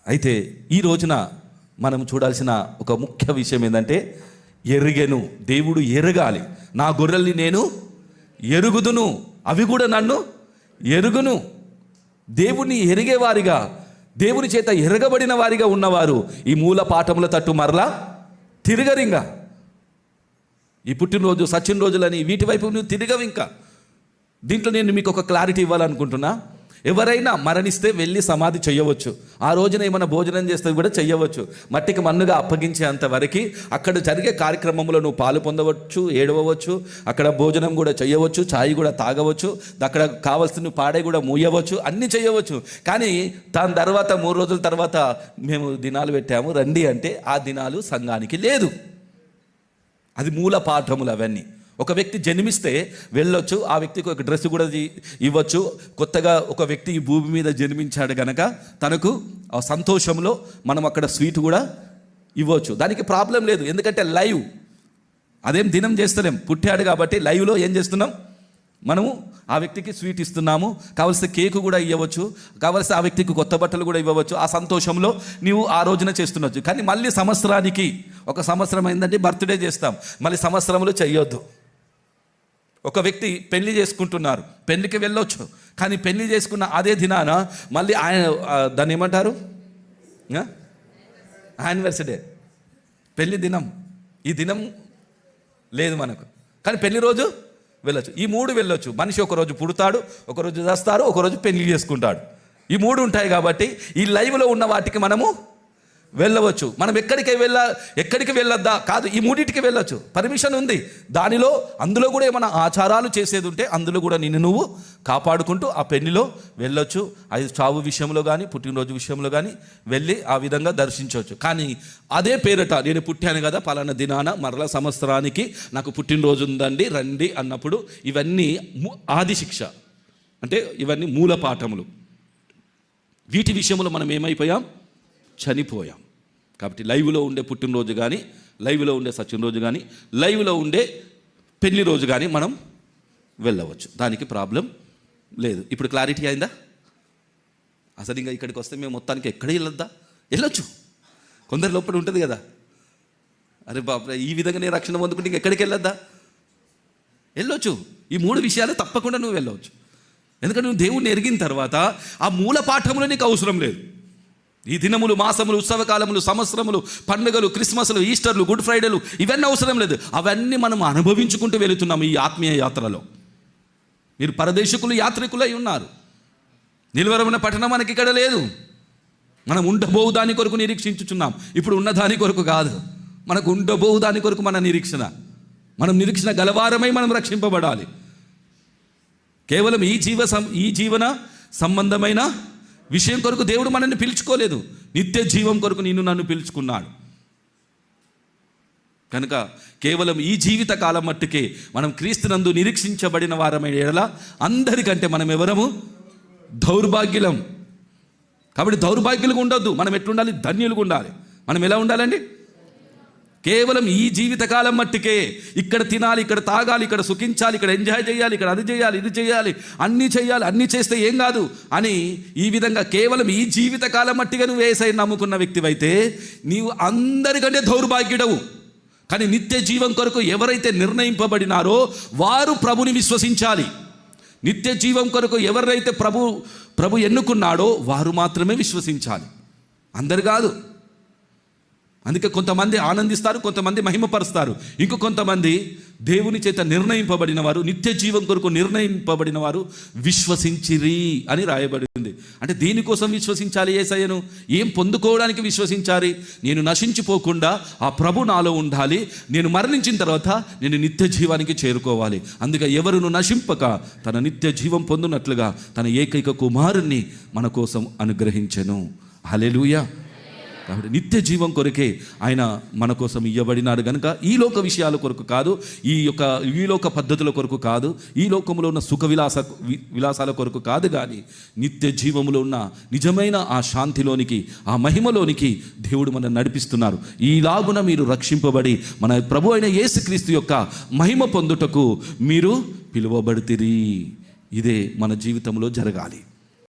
అయితే ఈ రోజున మనం చూడాల్సిన ఒక ముఖ్య విషయం ఏంటంటే ఎరుగెను. దేవుడు ఎరగాలి. నా గొర్రెల్ని నేను ఎరుగుదును, అవి కూడా నన్ను ఎరుగును. దేవుణ్ణి ఎరిగేవారిగా, దేవుని చేత ఎరగబడిన వారిగా ఉన్నవారు ఈ మూల పాఠముల తట్టు మరలా తిరగరింగా. ఈ పుట్టినరోజు సచిన్ రోజులని వీటి వైపు నువ్వు తిరగవు. ఇంకా దీంట్లో నేను మీకు ఒక క్లారిటీ ఇవ్వాలనుకుంటున్నా. ఎవరైనా మరణిస్తే వెళ్ళి సమాధి చేయవచ్చు. ఆ రోజున ఏమైనా భోజనం చేస్తే కూడా చేయవచ్చు. మట్టికి మన్నుగా అప్పగించేంత వరకు అక్కడ జరిగే కార్యక్రమంలో నువ్వు పాలు పొందవచ్చు, ఏడవచ్చు, అక్కడ భోజనం కూడా చేయవచ్చు, ఛాయ్ కూడా తాగవచ్చు, అక్కడ కావాల్సిన పాడే కూడా మూయవచ్చు, అన్నీ చేయవచ్చు. కానీ దాని తర్వాత 3 రోజుల తర్వాత మేము దినాలు పెట్టాము రండి అంటే ఆ దినాలు సంఘానికి లేదు. అది మూల పాఠములు అవన్నీ. ఒక వ్యక్తి జన్మిస్తే వెళ్ళొచ్చు, ఆ వ్యక్తికి ఒక డ్రెస్ కూడా ఇవ్వచ్చు. కొత్తగా ఒక వ్యక్తి ఈ భూమి మీద జన్మించాడు కనుక తనకు ఆ సంతోషంలో మనం అక్కడ స్వీట్ కూడా ఇవ్వచ్చు. దానికి ప్రాబ్లం లేదు. ఎందుకంటే లైవ్, అదేం దినం చేస్తలేం, పుట్టాడు కాబట్టి లైవ్లో ఏం చేస్తున్నాం, మనము ఆ వ్యక్తికి స్వీట్ ఇస్తున్నాము. కావలసిన కేకు కూడా ఇవ్వచ్చు, కావలసిన ఆ వ్యక్తికి కొత్త బట్టలు కూడా ఇవ్వవచ్చు. ఆ సంతోషంలో నీవు ఆ రోజున చేస్తుండొచ్చు. కానీ మళ్ళీ సంవత్సరానికి, ఒక సంవత్సరం అయిందంటే బర్త్డే చేస్తాం, మళ్ళీ సంవత్సరంలో చెయ్యొద్దు. ఒక వ్యక్తి పెళ్లి చేసుకుంటున్నారు, పెళ్లికి వెళ్ళొచ్చు, కానీ పెళ్లి చేసుకున్న అదే దినాన మళ్ళీ ఆయన దాన్ని ఏమంటారు, యానివర్సరీ, పెళ్లి దినం. ఈ దినం లేదు మనకు, కానీ పెళ్లి రోజు వెళ్ళొచ్చు. ఈ 3 వెళ్ళొచ్చు. మనిషి ఒకరోజు పుడతాడు, ఒకరోజు చేస్తారు, ఒకరోజు పెళ్లి చేసుకుంటాడు. ఈ 3 ఉంటాయి కాబట్టి ఈ లైవ్లో ఉన్న వాటికి మనము వెళ్ళవచ్చు. మనం ఎక్కడికి వెళ్ళొద్దా కాదు, ఈ 3టికి వెళ్ళొచ్చు, పర్మిషన్ ఉంది. అందులో కూడా ఏమైనా ఆచారాలు చేసేది ఉంటే అందులో కూడా నిన్ను నువ్వు కాపాడుకుంటూ ఆ పెళ్లిలో వెళ్ళొచ్చు. అది చావు విషయంలో కానీ పుట్టినరోజు విషయంలో కానీ వెళ్ళి ఆ విధంగా దర్శించవచ్చు. కానీ అదే పేరట నేను పుట్టాను కదా పలానా దినాన, మరలా సంవత్సరానికి నాకు పుట్టినరోజు ఉందండి రండి అన్నప్పుడు ఇవన్నీ ఆది శిక్ష, అంటే ఇవన్నీ మూల పాఠములు. వీటి విషయంలో మనం ఏమైపోయాం, చనిపోయాం. కాబట్టి లైవ్లో ఉండే పుట్టినరోజు కానీ, లైవ్లో ఉండే సచిన్ రోజు కానీ, లైవ్లో ఉండే పెళ్లి రోజు కానీ మనం వెళ్ళవచ్చు. దానికి ప్రాబ్లం లేదు. ఇప్పుడు క్లారిటీ అయిందా? అసలు ఇంకా ఇక్కడికి వస్తే మేము మొత్తానికి ఎక్కడ వెళ్ళొచ్చు. కొందరి లోపల ఉంటుంది కదా, అరే బాబు ఈ విధంగా నేను రక్షణ పొందుకుంటే ఇంకెక్కడికి వెళ్ళొచ్చు. ఈ 3 విషయాలు తప్పకుండా నువ్వు వెళ్ళవచ్చు. ఎందుకంటే నువ్వు దేవుణ్ణి ఎరిగిన తర్వాత ఆ మూల పాఠములు నీకు అవసరం లేదు. ఈ దినములు, మాసములు, ఉత్సవకాలములు, సంవత్సరములు, పండుగలు, క్రిస్మస్లు, ఈస్టర్లు, గుడ్ ఫ్రైడేలు ఇవన్నీ అవసరం లేదు. అవన్నీ మనం అనుభవించుకుంటూ వెళుతున్నాము ఈ ఆత్మీయ యాత్రలో. మీరు పరదేశకులు, యాత్రికులై ఉన్నారు. నిలువరమైన పట్టణం మనకి ఇక్కడ లేదు. మనం ఉండబోవు దాని కొరకు నిరీక్షించుచున్నాం. ఇప్పుడు ఉన్న దాని కొరకు కాదు, మనకు ఉండబోవు దాని కొరకు మన నిరీక్షణ. మనం నిరీక్షణ గలవారమై మనం రక్షింపబడాలి. కేవలం ఈ జీవన సంబంధమైన విషయం కొరకు దేవుడు మనల్ని పిలుచుకోలేదు, నిత్య జీవం కొరకు నన్ను పిలుచుకున్నాడు. కనుక కేవలం ఈ జీవిత కాలం మట్టుకే మనం క్రీస్తునందు నిరీక్షించబడిన వారమైన ఎడల అందరికంటే మనం ఎవరము దౌర్భాగ్యులం. కాబట్టి దౌర్భాగ్యులుగా ఉండొద్దు. మనం ఎట్లుండాలి, ధన్యులుగా ఉండాలి. మనం ఎలా ఉండాలండి, కేవలం ఈ జీవితకాలం మట్టుకే ఇక్కడ తినాలి, ఇక్కడ తాగాలి, ఇక్కడ సుఖించాలి, ఇక్కడ ఎంజాయ్ చేయాలి, ఇక్కడ అది చేయాలి, ఇది చేయాలి, అన్నీ చేస్తే ఏం కాదు అని ఈ విధంగా కేవలం ఈ జీవితకాలం మట్టిగా నువ్వు యేసయ్యను నమ్ముకున్న వ్యక్తివైతే నీవు అందరికంటే దౌర్భాగ్యుడవు. కానీ నిత్య జీవం కొరకు ఎవరైతే నిర్ణయింపబడినారో వారు ప్రభుని విశ్వసించాలి. నిత్య జీవం కొరకు ఎవరైతే ప్రభు ఎన్నుకున్నాడో వారు మాత్రమే విశ్వసించాలి, అందరు కాదు. అందుకే కొంతమంది ఆనందిస్తారు, కొంతమంది మహిమపరుస్తారు, కొంతమంది దేవుని చేత నిర్ణయింపబడిన వారు, నిత్య జీవం కొరకు నిర్ణయింపబడిన వారు విశ్వసించిరి అని రాయబడింది. అంటే దేనికోసం విశ్వసించాలి యేసయ్యను, ఏం పొందుకోవడానికి విశ్వసించాలి? నేను నశించిపోకుండా ఆ ప్రభు నాలో ఉండాలి, నేను మరణించిన తర్వాత నేను నిత్య జీవానికి చేరుకోవాలి. అందుకే ఎవరును నశింపక తన నిత్య జీవం పొందునట్లుగా తన ఏకైక కుమారుణ్ణి మన కోసం అనుగ్రహించెను. హల్లెలూయా. కాబట్టి నిత్య జీవం కొరకే ఆయన మన కోసం ఇవ్వబడినాడు కనుక ఈ లోక విషయాల కొరకు కాదు, ఈ లోక పద్ధతుల కొరకు కాదు, ఈ లోకంలో ఉన్న సుఖ విలాసాల కొరకు కాదు, కానీ నిత్య జీవములో ఉన్న నిజమైన ఆ శాంతిలోనికి, ఆ మహిమలోనికి దేవుడు మనల్ని నడిపిస్తున్నారు. ఈలాగున మీరు రక్షింపబడి మన ప్రభు అయిన యేసుక్రీస్తు యొక్క మహిమ పొందుటకు మీరు పిలువబడితిరి. ఇదే మన జీవితంలో జరగాలి.